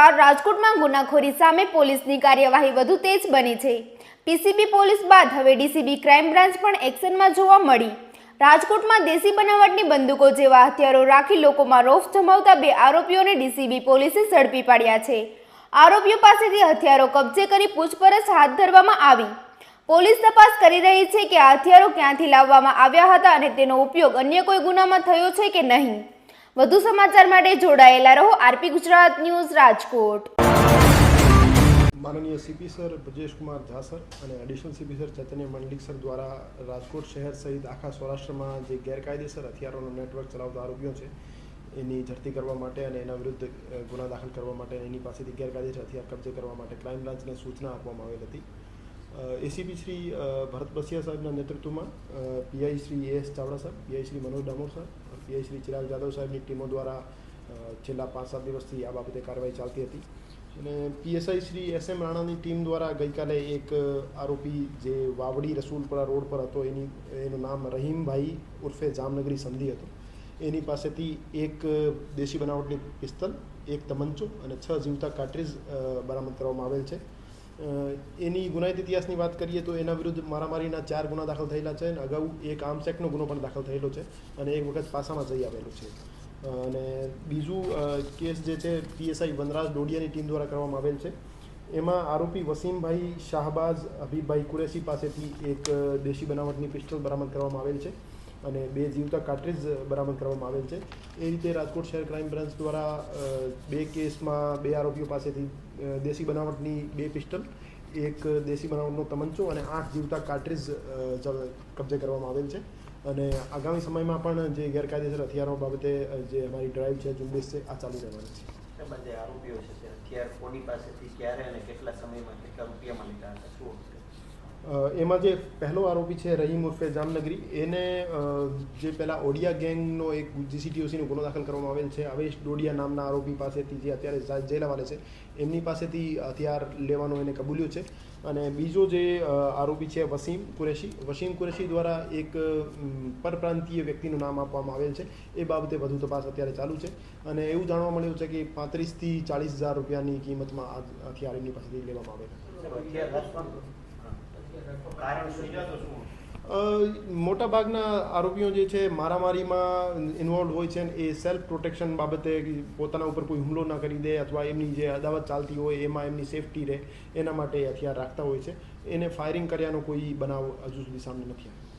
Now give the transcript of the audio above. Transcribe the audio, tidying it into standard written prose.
નમસ્કાર. રાજકોટમાં ગુનાખોરી સામે પોલીસની કાર્યવાહી વધુ તેજ બની છે. પીસીબી પોલીસ બાદ હવે ડીસીબી ક્રાઇમ બ્રાન્ચ પણ એક્શનમાં જોવા મળી. રાજકોટમાં દેશી બનાવટની બંદૂકો જેવા હથિયારો રાખી લોકોમાં રોષ જમાવતા 2 આરોપીઓને ડીસીબી પોલીસે ઝડપી પાડ્યા છે. આરોપીઓ પાસેથી હથિયારો કબજે કરી પૂછપરછ હાથ ધરવામાં આવી. પોલીસ તપાસ કરી રહી છે કે આ હથિયારો ક્યાંથી લાવવામાં આવ્યા હતા અને તેનો ઉપયોગ અન્ય કોઈ ગુનામાં થયો છે કે નહીં. વધુ સમાચાર માટે જોડાયેલા રહો આરપી ગુજરાત ન્યૂઝ રાજકોટ. માનનીય CP sir Brajesh Kumar Jha sir અને એડિશનલ સીપી સર ચૈતન્ય મંડલિક સર દ્વારા રાજકોટ શહેર સહિત આખા સૌરાષ્ટ્રમાં જે ગેરકાયદેસર હથિયારોનું નેટવર્ક ચલાવતા આરોપીઓ છે એની ઝડપી કરવા માટે અને એના વિરુદ્ધ ગુના દાખલ કરવા માટે એની પાસેથી ગેરકાયદેસર હથિયાર કબજે કરવા માટે ક્રાઇમ બ્રાન્ચને સૂચના આપવામાં આવેલ હતી. એસીપી શ્રી ભરત બસિયા સાહેબના નેતૃત્વમાં પીઆઈ શ્રી એસ ચાવડા સાહેબ, પીઆઈ શ્રી મનોજ ડામોર સાહેબ, પીઆઈ શ્રી ચિરાગ જાદવ સાહેબની ટીમો દ્વારા છેલ્લા 5-7 દિવસથી આ બાબતે કાર્યવાહી ચાલતી હતી અને પીએસઆઈ શ્રી એસએમ રાણાની ટીમ દ્વારા ગઈકાલે એક આરોપી જે વાવડી રસુલપુરા રોડ પર હતો એનું નામ રહીમભાઈ ઉર્ફે જામનગરી સંધી હતો. એની પાસેથી એક દેશી બનાવટની પિસ્તલ, એક તમંચો અને 6 જીવતા કાર્ટ્રીજ બરામદ કરવામાં આવેલ છે. એની ગુનાહિત ઇતિહાસની વાત કરીએ તો એના વિરુદ્ધ મારામારીના 4 ગુના દાખલ થયેલા છે અને અગાઉ એક આર્મ્સ એક્ટનો ગુનો પણ દાખલ થયેલો છે અને એક વખત પાસામાં જઈ આવેલો છે. અને બીજું કેસ જે છે પીએસઆઈ વનરાજ ડોડિયાની ટીમ દ્વારા કરવામાં આવેલ છે. એમાં આરોપી વસીમભાઈ શાહબાઝ હબીબભાઈ કુરેશી પાસેથી એક દેશી બનાવટની પિસ્ટલ બરામદ કરવામાં આવેલ છે અને 2 જીવતા કાર્ટ્રીજ બરામદ કરવામાં આવેલ છે. એ રીતે રાજકોટ શહેર ક્રાઇમ બ્રાન્ચ દ્વારા 2 કેસમાં 2 આરોપીઓ પાસેથી દેશી બનાવટની 2 પિસ્ટલ, એક દેશી બનાવટનો તમંચો અને 8 જીવતા કાર્ટ્રીજ કબજે કરવામાં આવેલ છે. અને આગામી સમયમાં પણ જે ગેરકાયદેસર હથિયારો બાબતે જે અમારી ડ્રાઈવ છે, ઝુંબેશ છે, આ ચાલુ રહેવાની છે. જે આરોપીઓ છે તે હથિયાર કોની પાસેથી ક્યારે અને કેટલા સમયમાં કેટલા રૂપિયામાં લીધા હતા, શું? એમાં જે પહેલો આરોપી છે રહીમ ઉર્ફે જામનગરી, એને જે પહેલાં ઓડિયા ગેંગનો એક જીસીટીઓસીનો ગુનો દાખલ કરવામાં આવેલ છે. અવેશ ડોડિયા નામના આરોપી પાસેથી, જે અત્યારે જેલ હવાલે છે, એમની પાસેથી હથિયાર લેવાનો એને કબૂલ્યો છે. અને બીજો જે આરોપી છે વસીમ કુરેશી દ્વારા એક પરપ્રાંતીય વ્યક્તિનું નામ આપવામાં આવેલ છે. એ બાબતે વધુ તપાસ અત્યારે ચાલુ છે અને એવું જાણવા મળ્યું છે કે 35,000 થી 40,000 રૂપિયાની કિંમતમાં આ હથિયાર એમની પાસેથી લેવામાં આવેલ. મોટા ભાગના આરોપીઓ જે છે મારામારીમાં ઇન્વોલ્વ હોય છે એ સેલ્ફ પ્રોટેક્શન બાબતે પોતાના ઉપર કોઈ હુમલો ના કરી દે અથવા એમની જે અદાવત ચાલતી હોય એમાં એમની સેફટી રહે એના માટે હથિયાર રાખતા હોય છે. એને ફાયરિંગ કર્યાનો કોઈ બનાવ હજુ સુધી સામે નથી આવ્યો.